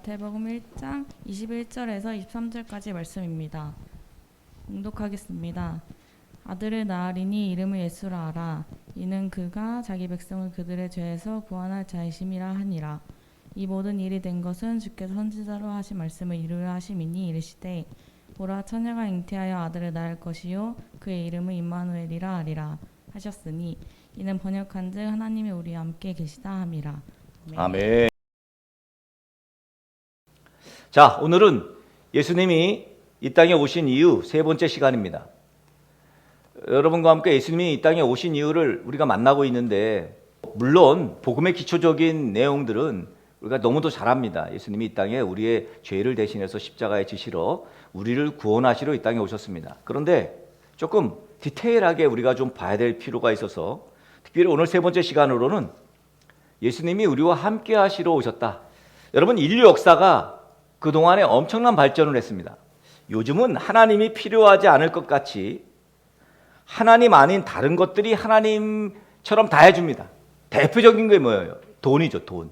마태복음 1장 21절에서 23절까지 말씀입니다. 봉독하겠습니다. 아들을 낳으리니 이름을 예수라 하라. 이는 그가 자기 백성을 그들의 죄에서 구원할 자이심이라 하니라. 이 모든 일이 된 것은 주께서 선지자로 하신 말씀을 이루려 하심이니 이르시되 보라 처녀가 잉태하여 아들을 낳을 것이요 그의 이름은 임마누엘이라 하리라 하셨으니 이는 번역한즉 하나님이 우리와 함께 계시다 함이라. 아멘. 자, 오늘은 예수님이 이 땅에 오신 이후 세 번째 시간입니다. 여러분과 함께 예수님이 이 땅에 오신 이유를 우리가 만나고 있는데, 물론 복음의 기초적인 내용들은 우리가 너무도 잘 압니다. 예수님이 이 땅에 우리의 죄를 대신해서 십자가에 지시러 우리를 구원하시러 이 땅에 오셨습니다. 그런데 조금 디테일하게 우리가 좀 봐야 될 필요가 있어서, 특별히 오늘 세 번째 시간으로는 예수님이 우리와 함께 하시러 오셨다. 여러분, 인류 역사가 그동안에 엄청난 발전을 했습니다. 요즘은 하나님이 필요하지 않을 것 같이 하나님 아닌 다른 것들이 하나님처럼 다 해줍니다. 대표적인 게 뭐예요? 돈이죠, 돈.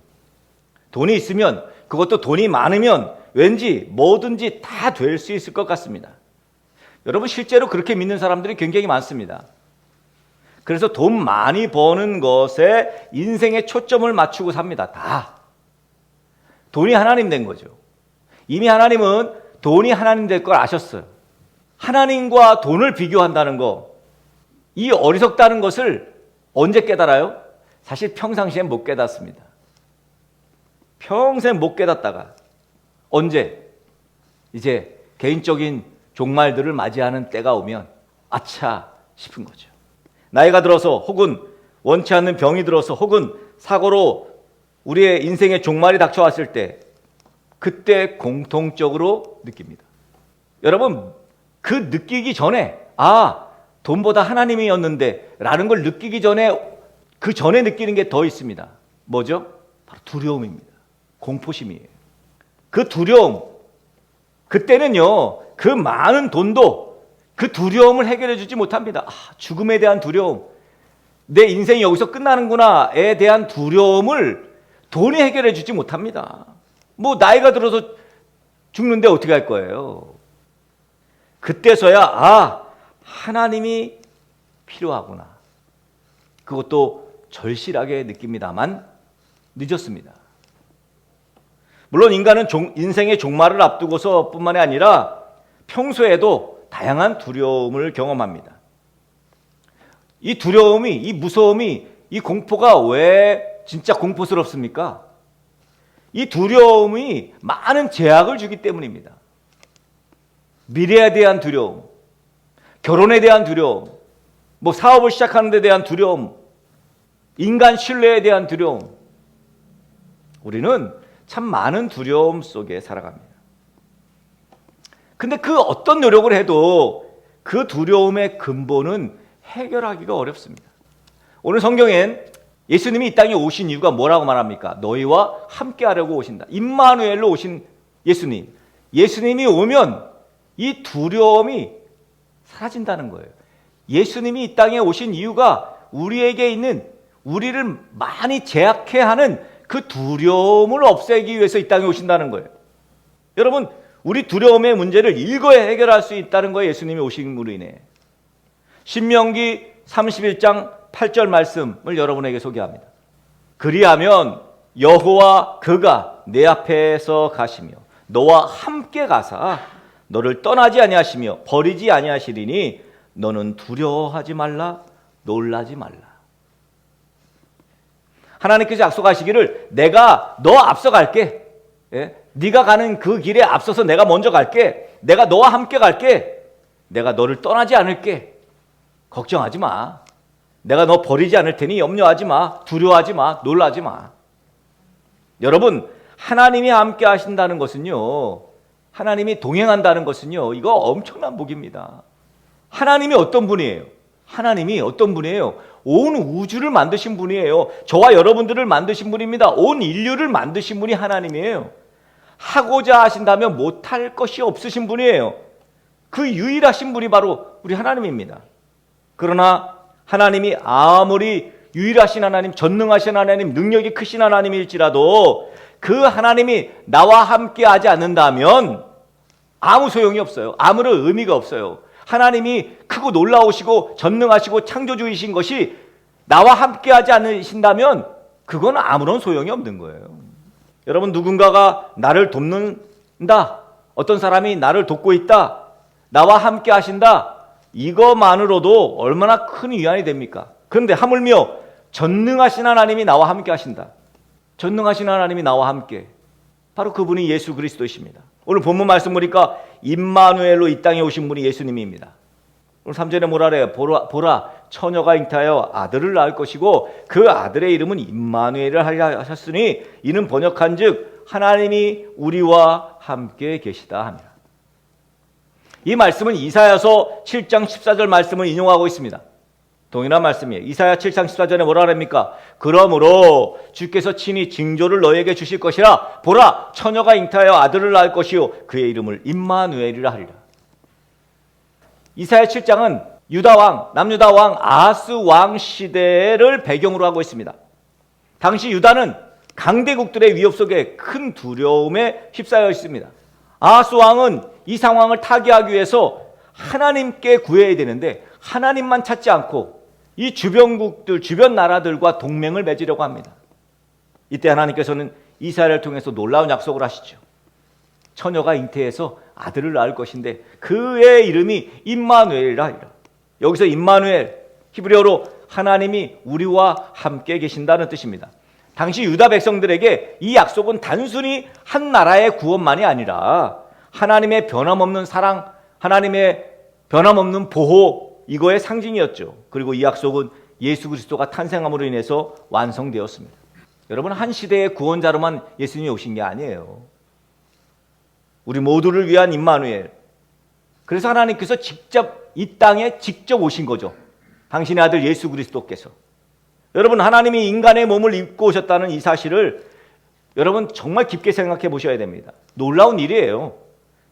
돈이 있으면, 그것도 돈이 많으면 왠지 뭐든지 다 될 수 있을 것 같습니다. 여러분, 실제로 그렇게 믿는 사람들이 굉장히 많습니다. 그래서 돈 많이 버는 것에 인생의 초점을 맞추고 삽니다. 다. 돈이 하나님 된 거죠. 이미 하나님은 돈이 하나님 될 걸 아셨어요. 하나님과 돈을 비교한다는 거, 이 어리석다는 것을 언제 깨달아요? 사실 평상시엔 못 깨닫습니다. 평생 못 깨닫다가 언제? 이제 개인적인 종말들을 맞이하는 때가 오면 아차 싶은 거죠. 나이가 들어서, 혹은 원치 않는 병이 들어서, 혹은 사고로 우리의 인생의 종말이 닥쳐왔을 때, 그때 공통적으로 느낍니다. 여러분, 그 느끼기 전에, 돈보다 하나님이었는데 라는 걸 느끼기 전에, 그 전에 느끼는 게 더 있습니다. 뭐죠? 바로 두려움입니다. 공포심이에요. 그 두려움, 그때는요, 그 많은 돈도 그 두려움을 해결해 주지 못합니다. 죽음에 대한 두려움, 내 인생이 여기서 끝나는구나에 대한 두려움을 돈이 해결해 주지 못합니다. 뭐 나이가 들어서 죽는데 어떻게 할 거예요? 그때서야 하나님이 필요하구나, 그것도 절실하게 느낍니다만 늦었습니다. 물론 인간은 인생의 종말을 앞두고서 뿐만이 아니라 평소에도 다양한 두려움을 경험합니다. 이 두려움이, 이 무서움이, 이 공포가 왜 진짜 공포스럽습니까? 이 두려움이 많은 제약을 주기 때문입니다. 미래에 대한 두려움, 결혼에 대한 두려움, 뭐 사업을 시작하는 데 대한 두려움, 인간 신뢰에 대한 두려움. 우리는 참 많은 두려움 속에 살아갑니다. 근데 그 어떤 노력을 해도 그 두려움의 근본은 해결하기가 어렵습니다. 오늘 성경엔 예수님이 이 땅에 오신 이유가 뭐라고 말합니까? 너희와 함께 하려고 오신다. 임마누엘로 오신 예수님. 예수님이 오면 이 두려움이 사라진다는 거예요. 예수님이 이 땅에 오신 이유가 우리에게 있는, 우리를 많이 제약해 하는 그 두려움을 없애기 위해서 이 땅에 오신다는 거예요. 여러분, 우리 두려움의 문제를 일거에 해결할 수 있다는 거예요. 예수님이 오심으로 인해. 신명기 31장 8절 말씀을 여러분에게 소개합니다. 그리하면 여호와 그가 내 앞에서 가시며 너와 함께 가사 너를 떠나지 아니하시며 버리지 아니하시리니 너는 두려워하지 말라, 놀라지 말라. 하나님께서 약속하시기를 내가 너 앞서갈게. 네가 가는 그 길에 앞서서 내가 먼저 갈게. 내가 너와 함께 갈게. 내가 너를 떠나지 않을게. 걱정하지 마. 내가 너 버리지 않을 테니 염려하지 마. 두려워하지 마. 놀라지 마. 여러분, 하나님이 함께 하신다는 것은요, 하나님이 동행한다는 것은요, 이거 엄청난 복입니다. 하나님이 어떤 분이에요? 하나님이 어떤 분이에요? 온 우주를 만드신 분이에요. 저와 여러분들을 만드신 분입니다. 온 인류를 만드신 분이 하나님이에요. 하고자 하신다면 못할 것이 없으신 분이에요. 그 유일하신 분이 바로 우리 하나님입니다. 그러나 하나님이 아무리 유일하신 하나님, 전능하신 하나님, 능력이 크신 하나님일지라도 그 하나님이 나와 함께 하지 않는다면 아무 소용이 없어요. 아무런 의미가 없어요. 하나님이 크고 놀라우시고 전능하시고 창조주이신 것이 나와 함께 하지 않으신다면 그건 아무런 소용이 없는 거예요. 여러분, 누군가가 나를 돕는다, 어떤 사람이 나를 돕고 있다, 나와 함께 하신다, 이것만으로도 얼마나 큰 위안이 됩니까? 그런데 하물며 전능하신 하나님이 나와 함께 하신다. 전능하신 하나님이 나와 함께, 바로 그분이 예수 그리스도이십니다. 오늘 본문 말씀 보니까 임마누엘로 이 땅에 오신 분이 예수님입니다. 오늘 3절에 뭐라 그래요? 보라 처녀가 잉태하여 아들을 낳을 것이고 그 아들의 이름은 임마누엘을 하려 하셨으니 이는 번역한즉 하나님이 우리와 함께 계시다 하니라. 이 말씀은 이사야서 7장 14절 말씀을 인용하고 있습니다. 동일한 말씀이에요. 이사야 7장 14절에 뭐라 그럽니까? 그러므로 주께서 친히 징조를 너에게 주실 것이라. 보라 처녀가 잉태하여 아들을 낳을 것이요 그의 이름을 임마누엘이라 하리라. 이사야 7장은 유다왕, 남유다왕 아하스 왕 시대를 배경으로 하고 있습니다. 당시 유다는 강대국들의 위협 속에 큰 두려움에 휩싸여 있습니다. 아하스 왕은 이 상황을 타개하기 위해서 하나님께 구해야 되는데 하나님만 찾지 않고 이 주변국들, 주변 나라들과 동맹을 맺으려고 합니다. 이때 하나님께서는 이사야를 통해서 놀라운 약속을 하시죠. 처녀가 잉태해서 아들을 낳을 것인데 그의 이름이 임마누엘이라 하리라. 여기서 임마누엘, 히브리어로 하나님이 우리와 함께 계신다는 뜻입니다. 당시 유다 백성들에게 이 약속은 단순히 한 나라의 구원만이 아니라 하나님의 변함없는 사랑, 하나님의 변함없는 보호, 이거의 상징이었죠. 그리고 이 약속은 예수 그리스도가 탄생함으로 인해서 완성되었습니다. 여러분, 한 시대의 구원자로만 예수님이 오신 게 아니에요. 우리 모두를 위한 임마누엘. 그래서 하나님께서 직접 이 땅에 직접 오신 거죠. 당신의 아들 예수 그리스도께서. 여러분, 하나님이 인간의 몸을 입고 오셨다는 이 사실을 여러분 정말 깊게 생각해 보셔야 됩니다. 놀라운 일이에요.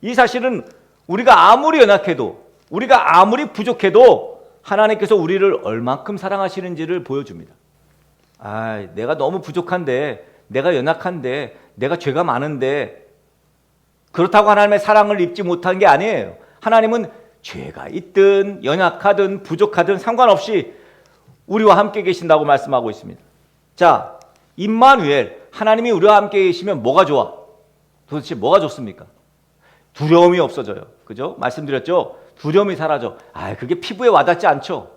이 사실은 우리가 아무리 연약해도, 우리가 아무리 부족해도 하나님께서 우리를 얼만큼 사랑하시는지를 보여줍니다. 내가 너무 부족한데, 내가 연약한데, 내가 죄가 많은데, 그렇다고 하나님의 사랑을 입지 못한 게 아니에요. 하나님은 죄가 있든 연약하든 부족하든 상관없이 우리와 함께 계신다고 말씀하고 있습니다. 자, 임마누엘, 하나님이 우리와 함께 계시면 뭐가 좋아? 도대체 뭐가 좋습니까? 두려움이 없어져요. 그죠? 말씀드렸죠? 두려움이 사라져. 그게 피부에 와닿지 않죠?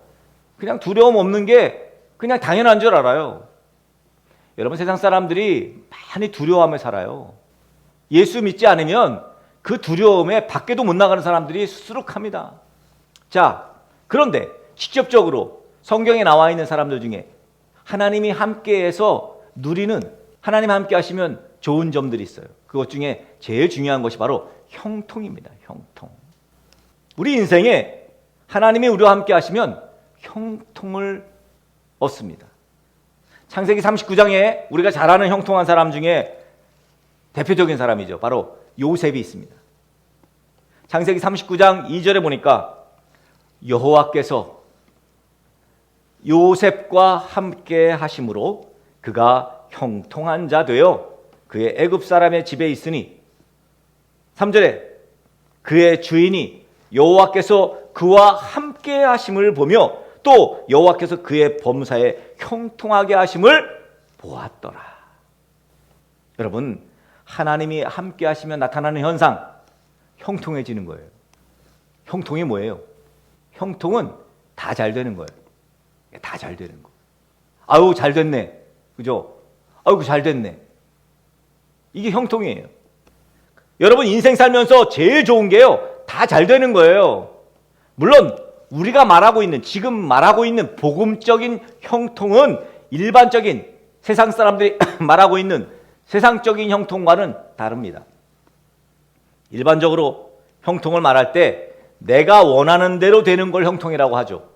그냥 두려움 없는 게 그냥 당연한 줄 알아요. 여러분, 세상 사람들이 많이 두려워하며 살아요. 예수 믿지 않으면 그 두려움에 밖에도 못 나가는 사람들이 수두룩합니다. 자, 그런데 직접적으로 성경에 나와 있는 사람들 중에 하나님이 함께해서 누리는, 하나님 함께 하시면 좋은 점들이 있어요. 그것 중에 제일 중요한 것이 바로 형통입니다. 형통. 우리 인생에 하나님이 우리와 함께 하시면 형통을 얻습니다. 창세기 39장에 우리가 잘 아는 형통한 사람 중에 대표적인 사람이죠. 바로 요셉이 있습니다. 창세기 39장 2절에 보니까 여호와께서 요셉과 함께 하심으로 그가 형통한 자 되어 그의 애굽 사람의 집에 있으니, 3절에 그의 주인이 여호와께서 그와 함께 하심을 보며 또 여호와께서 그의 범사에 형통하게 하심을 보았더라. 여러분, 하나님이 함께 하시면 나타나는 현상, 형통해지는 거예요. 형통이 뭐예요? 형통은 다 잘 되는 거예요. 다 잘 되는 거. 아유, 잘 됐네. 그죠? 아유, 잘 됐네. 이게 형통이에요. 여러분, 인생 살면서 제일 좋은 게요, 다 잘 되는 거예요. 물론 우리가 말하고 있는, 지금 말하고 있는 복음적인 형통은 일반적인 세상 사람들이 말하고 있는 세상적인 형통과는 다릅니다. 일반적으로 형통을 말할 때 내가 원하는 대로 되는 걸 형통이라고 하죠.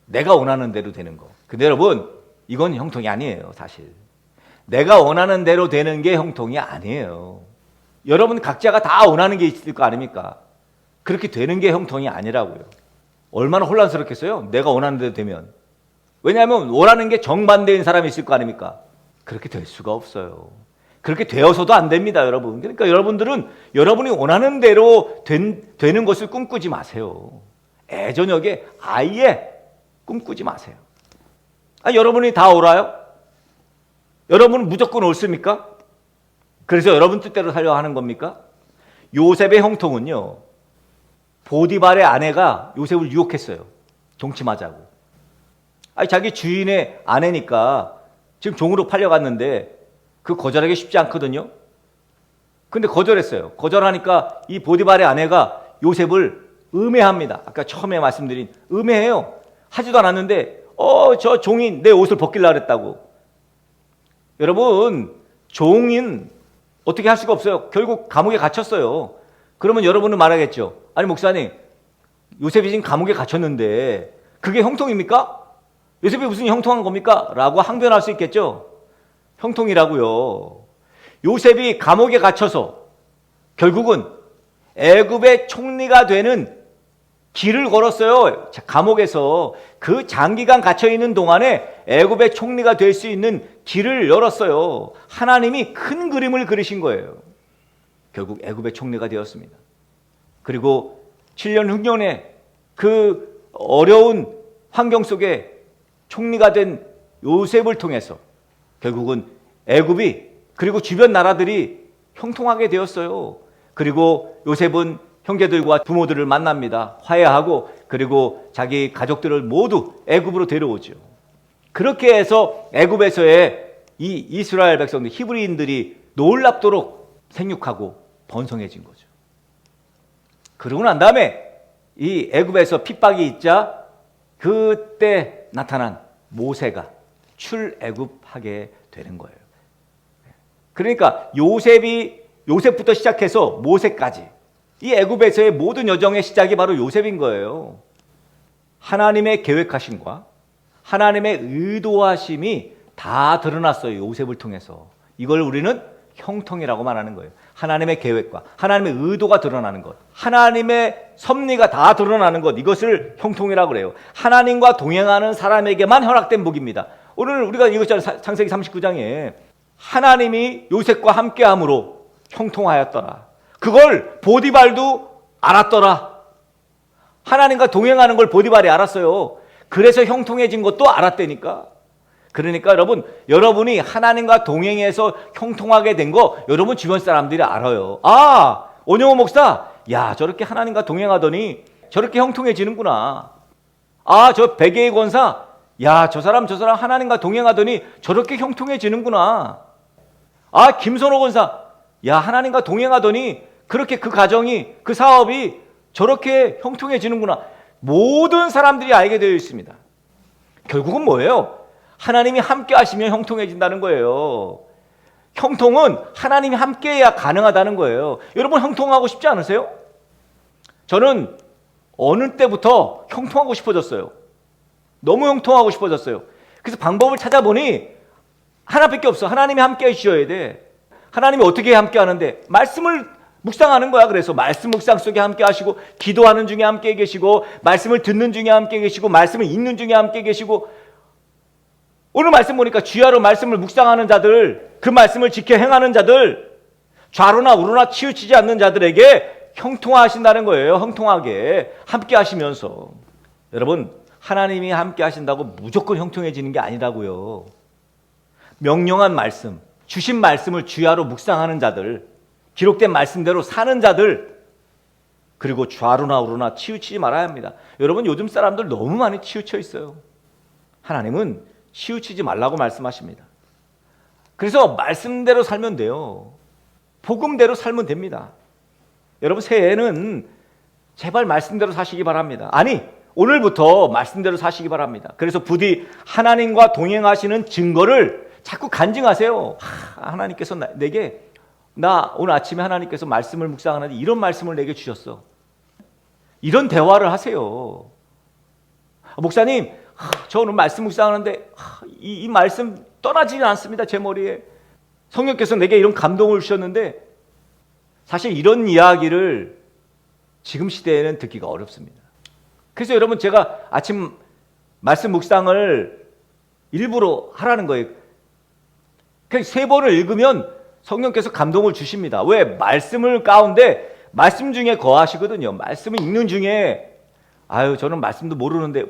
내가 원하는 대로 되는 거. 근데 여러분, 이건 형통이 아니에요, 사실. 내가 원하는 대로 되는 게 형통이 아니에요. 여러분 각자가 다 원하는 게 있을 거 아닙니까? 그렇게 되는 게 형통이 아니라고요. 얼마나 혼란스럽겠어요? 내가 원하는 대로 되면. 왜냐하면 원하는 게 정반대인 사람이 있을 거 아닙니까? 그렇게 될 수가 없어요. 그렇게 되어서도 안 됩니다, 여러분. 그러니까 여러분들은 여러분이 원하는 대로 되는 것을 꿈꾸지 마세요. 애저녁에 아예 꿈꾸지 마세요. 여러분이 다 옳아요? 여러분은 무조건 옳습니까? 그래서 여러분 뜻대로 살려고 하는 겁니까? 요셉의 형통은요, 보디발의 아내가 요셉을 유혹했어요. 동침하자고. 자기 주인의 아내니까 지금 종으로 팔려갔는데 그 거절하기 쉽지 않거든요. 근데 거절했어요. 거절하니까 이 보디발의 아내가 요셉을 음해합니다. 아까 처음에 말씀드린 음해해요. 하지도 않았는데 저 종이 내 옷을 벗기려고 그랬다고. 여러분, 종인 어떻게 할 수가 없어요. 결국 감옥에 갇혔어요. 그러면 여러분은 말하겠죠. 아니 목사님, 요셉이 지금 감옥에 갇혔는데 그게 형통입니까? 요셉이 무슨 형통한 겁니까? 라고 항변할 수 있겠죠. 형통이라고요. 요셉이 감옥에 갇혀서 결국은 애굽의 총리가 되는 길을 걸었어요. 감옥에서 그 장기간 갇혀 있는 동안에 애굽의 총리가 될 수 있는 길을 열었어요. 하나님이 큰 그림을 그리신 거예요. 결국 애굽의 총리가 되었습니다. 그리고 7년 흉년에 그 어려운 환경 속에 총리가 된 요셉을 통해서 결국은 애굽이 그리고 주변 나라들이 형통하게 되었어요. 그리고 요셉은 형제들과 부모들을 만납니다. 화해하고 그리고 자기 가족들을 모두 애굽으로 데려오죠. 그렇게 해서 애굽에서의 이 이스라엘 백성들, 히브리인들이 놀랍도록 생육하고 번성해진 거죠. 그러고 난 다음에 이 애굽에서 핍박이 있자 그때 나타난 모세가 출애굽하게 되는 거예요. 그러니까 요셉부터 시작해서 모세까지 이 애굽에서의 모든 여정의 시작이 바로 요셉인 거예요. 하나님의 계획하심과 하나님의 의도하심이 다 드러났어요. 요셉을 통해서. 이걸 우리는 형통이라고 말하는 거예요. 하나님의 계획과 하나님의 의도가 드러나는 것, 하나님의 섭리가 다 드러나는 것, 이것을 형통이라고 그래요. 하나님과 동행하는 사람에게만 허락된 복입니다. 오늘 우리가 읽었잖아요. 창세기 39장에 하나님이 요셉과 함께함으로 형통하였더라. 그걸 보디발도 알았더라. 하나님과 동행하는 걸 보디발이 알았어요. 그래서 형통해진 것도 알았다니까. 그러니까 여러분이 하나님과 동행해서 형통하게 된 거 여러분 주변 사람들이 알아요. 원영호 목사, 야, 저렇게 하나님과 동행하더니 저렇게 형통해지는구나. 저 백예의 권사, 야, 저 사람 하나님과 동행하더니 저렇게 형통해지는구나. 김선호 권사, 야, 하나님과 동행하더니 그렇게 그 가정이, 그 사업이 저렇게 형통해지는구나. 모든 사람들이 알게 되어 있습니다. 결국은 뭐예요? 하나님이 함께 하시면 형통해진다는 거예요. 형통은 하나님이 함께해야 가능하다는 거예요. 여러분 형통하고 싶지 않으세요? 저는 어느 때부터 형통하고 싶어졌어요. 너무 형통하고 싶어졌어요. 그래서 방법을 찾아보니 하나밖에 없어. 하나님이 함께 해주셔야 돼. 하나님이 어떻게 함께 하는데? 말씀을 묵상하는 거야. 그래서 말씀 묵상 속에 함께 하시고, 기도하는 중에 함께 계시고, 말씀을 듣는 중에 함께 계시고, 말씀을 읽는 중에 함께 계시고, 오늘 말씀 보니까 주야로 말씀을 묵상하는 자들, 그 말씀을 지켜 행하는 자들, 좌로나 우로나 치우치지 않는 자들에게 형통하신다는 거예요. 형통하게 함께 하시면서. 여러분, 하나님이 함께 하신다고 무조건 형통해지는 게 아니라고요. 명령한 말씀, 주신 말씀을 주야로 묵상하는 자들, 기록된 말씀대로 사는 자들, 그리고 좌로나 우로나 치우치지 말아야 합니다. 여러분, 요즘 사람들 너무 많이 치우쳐 있어요. 하나님은 치우치지 말라고 말씀하십니다. 그래서 말씀대로 살면 돼요. 복음대로 살면 됩니다. 여러분, 새해에는 제발 말씀대로 사시기 바랍니다. 오늘부터 말씀대로 사시기 바랍니다. 그래서 부디 하나님과 동행하시는 증거를 자꾸 간증하세요. 하나님께서 내게, 오늘 아침에 하나님께서 말씀을 묵상하는데 이런 말씀을 내게 주셨어. 이런 대화를 하세요. 목사님, 저 오늘 말씀 묵상하는데 이 말씀 떠나지는 않습니다. 제 머리에. 성령께서 내게 이런 감동을 주셨는데, 사실 이런 이야기를 지금 시대에는 듣기가 어렵습니다. 그래서 여러분, 제가 아침 말씀 묵상을 일부러 하라는 거예요. 그냥 3번을 읽으면 성령께서 감동을 주십니다. 왜? 말씀을 가운데 말씀 중에 거하시거든요. 말씀을 읽는 중에 저는 말씀도 모르는데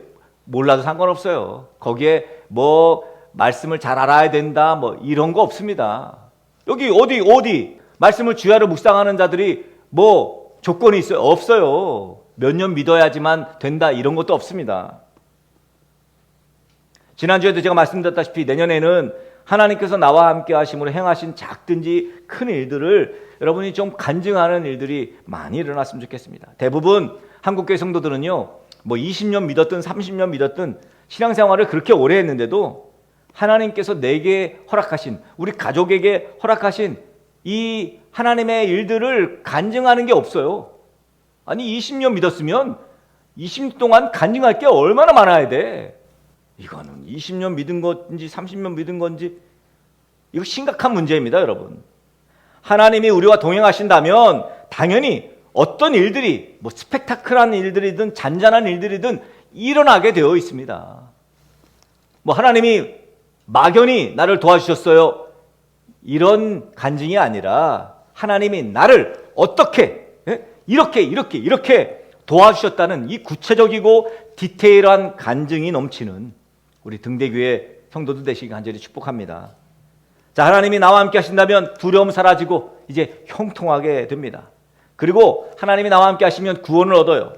몰라도 상관없어요. 거기에 뭐 말씀을 잘 알아야 된다 뭐 이런 거 없습니다. 여기 어디 말씀을 주야로 묵상하는 자들이 뭐 조건이 있어요? 없어요. 몇 년 믿어야지만 된다 이런 것도 없습니다. 지난주에도 제가 말씀드렸다시피 내년에는 하나님께서 나와 함께 하심으로 행하신 작든지 큰 일들을 여러분이 좀 간증하는 일들이 많이 일어났으면 좋겠습니다. 대부분 한국교회 성도들은요, 뭐 20년 믿었든 30년 믿었든 신앙생활을 그렇게 오래 했는데도 하나님께서 내게 허락하신, 우리 가족에게 허락하신 이 하나님의 일들을 간증하는 게 없어요. 아니 20년 믿었으면 20년 동안 간증할 게 얼마나 많아야 돼. 이거는 20년 믿은 건지 30년 믿은 건지 이거 심각한 문제입니다, 여러분. 하나님이 우리와 동행하신다면 당연히 어떤 일들이 뭐 스펙타클한 일들이든 잔잔한 일들이든 일어나게 되어 있습니다. 뭐 하나님이 막연히 나를 도와주셨어요. 이런 간증이 아니라 하나님이 나를 어떻게 이렇게 도와주셨다는 이 구체적이고 디테일한 간증이 넘치는 우리 등대교회 성도들 되시기 간절히 축복합니다. 자, 하나님이 나와 함께 하신다면 두려움 사라지고 이제 형통하게 됩니다. 그리고 하나님이 나와 함께 하시면 구원을 얻어요.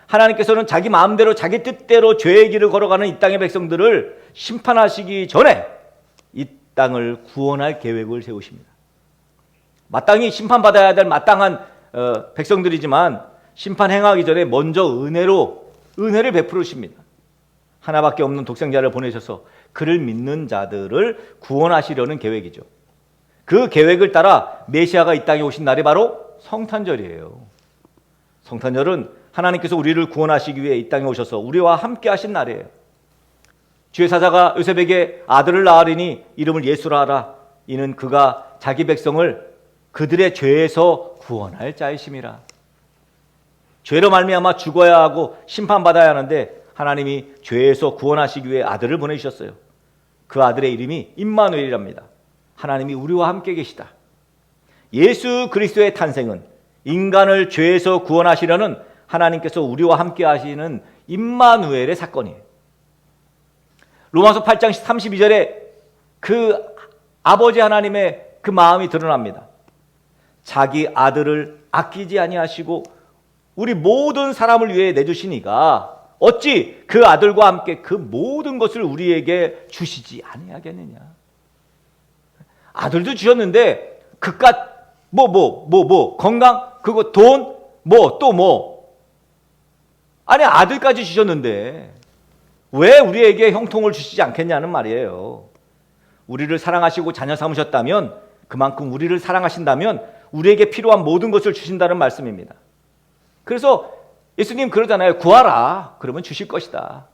하나님께서는 자기 마음대로 자기 뜻대로 죄의 길을 걸어가는 이 땅의 백성들을 심판하시기 전에 이 땅을 구원할 계획을 세우십니다. 마땅히 심판받아야 될 마땅한 백성들이지만 심판 행하기 전에 먼저 은혜를 베푸십니다. 하나밖에 없는 독생자를 보내셔서 그를 믿는 자들을 구원하시려는 계획이죠. 그 계획을 따라 메시아가 이 땅에 오신 날이 바로 성탄절이에요. 성탄절은 하나님께서 우리를 구원하시기 위해 이 땅에 오셔서 우리와 함께 하신 날이에요. 주의 사자가 요셉에게 아들을 낳으리니 이름을 예수라 하라. 이는 그가 자기 백성을 그들의 죄에서 구원할 자이심이라. 죄로 말미암아 죽어야 하고 심판받아야 하는데 하나님이 죄에서 구원하시기 위해 아들을 보내주셨어요. 그 아들의 이름이 임마누엘이랍니다. 하나님이 우리와 함께 계시다. 예수 그리스도의 탄생은 인간을 죄에서 구원하시려는 하나님께서 우리와 함께 하시는 임마누엘의 사건이에요. 로마서 8장 32절에 그 아버지 하나님의 그 마음이 드러납니다. 자기 아들을 아끼지 아니하시고 우리 모든 사람을 위해 내주시니가 어찌 그 아들과 함께 그 모든 것을 우리에게 주시지 아니하겠느냐. 아들도 주셨는데 그깟 건강 그거 돈 아니 아들까지 주셨는데 왜 우리에게 형통을 주시지 않겠냐는 말이에요. 우리를 사랑하시고 자녀 삼으셨다면 그만큼 우리를 사랑하신다면 우리에게 필요한 모든 것을 주신다는 말씀입니다. 그래서 예수님 그러잖아요. 구하라. 그러면 주실 것이다.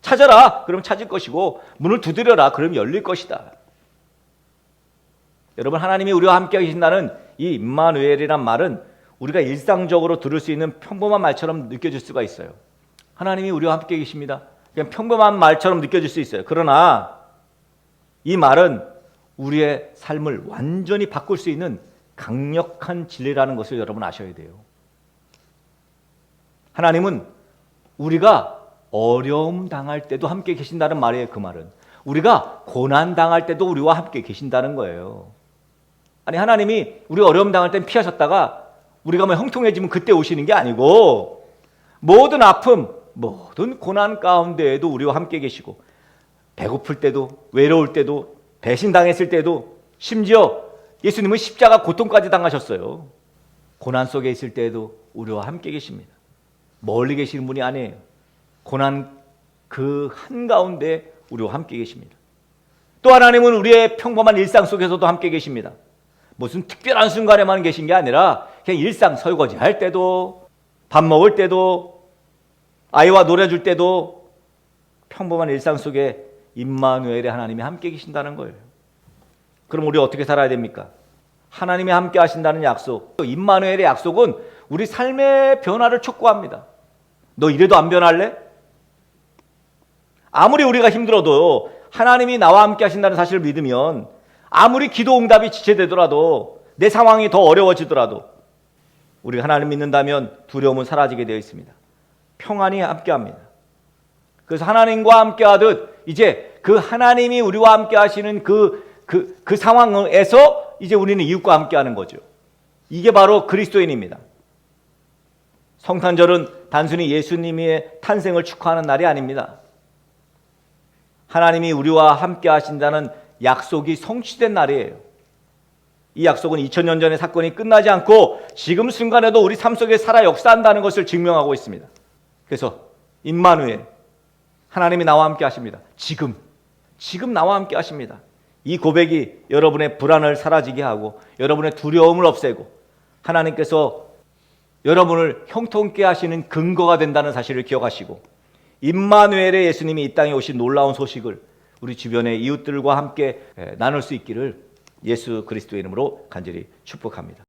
찾아라. 그러면 찾을 것이고 문을 두드려라. 그러면 열릴 것이다. 여러분 하나님이 우리와 함께 계신다는 이 임마누엘이란 말은 우리가 일상적으로 들을 수 있는 평범한 말처럼 느껴질 수가 있어요. 하나님이 우리와 함께 계십니다. 그냥 평범한 말처럼 느껴질 수 있어요. 그러나 이 말은 우리의 삶을 완전히 바꿀 수 있는 강력한 진리라는 것을 여러분 아셔야 돼요. 하나님은 우리가 어려움 당할 때도 함께 계신다는 말이에요. 그 말은 우리가 고난 당할 때도 우리와 함께 계신다는 거예요. 아니 하나님이 우리 어려움 당할 땐 피하셨다가 우리가 뭐 형통해지면 그때 오시는 게 아니고 모든 아픔, 모든 고난 가운데에도 우리와 함께 계시고 배고플 때도 외로울 때도 배신당했을 때도 심지어 예수님은 십자가 고통까지 당하셨어요. 고난 속에 있을 때에도 우리와 함께 계십니다. 멀리 계시는 분이 아니에요. 고난 그 한가운데 우리와 함께 계십니다. 또 하나님은 우리의 평범한 일상 속에서도 함께 계십니다. 무슨 특별한 순간에만 계신 게 아니라 그냥 일상 설거지 할 때도 밥 먹을 때도 아이와 놀아줄 때도 평범한 일상 속에 임마누엘의 하나님이 함께 계신다는 거예요. 그럼 우리 어떻게 살아야 됩니까? 하나님이 함께 하신다는 약속, 임마누엘의 약속은 우리 삶의 변화를 촉구합니다. 너 이래도 안 변할래? 아무리 우리가 힘들어도 하나님이 나와 함께 하신다는 사실을 믿으면 아무리 기도 응답이 지체되더라도, 내 상황이 더 어려워지더라도 우리가 하나님 믿는다면 두려움은 사라지게 되어 있습니다. 평안이 함께합니다. 그래서 하나님과 함께하듯 이제 그 하나님이 우리와 함께 하시는 그 상황에서 이제 우리는 이웃과 함께하는 거죠. 이게 바로 그리스도인입니다. 성탄절은 단순히 예수님의 탄생을 축하하는 날이 아닙니다. 하나님이 우리와 함께 하신다는 약속이 성취된 날이에요. 이 약속은 2000년 전의 사건이 끝나지 않고 지금 순간에도 우리 삶 속에 살아 역사한다는 것을 증명하고 있습니다. 그래서 임마누엘, 하나님이 나와 함께 하십니다. 지금 나와 함께 하십니다. 이 고백이 여러분의 불안을 사라지게 하고 여러분의 두려움을 없애고 하나님께서 여러분을 형통케 하시는 근거가 된다는 사실을 기억하시고, 임마누엘의 예수님이 이 땅에 오신 놀라운 소식을 우리 주변의 이웃들과 함께 나눌 수 있기를 예수 그리스도의 이름으로 간절히 축복합니다.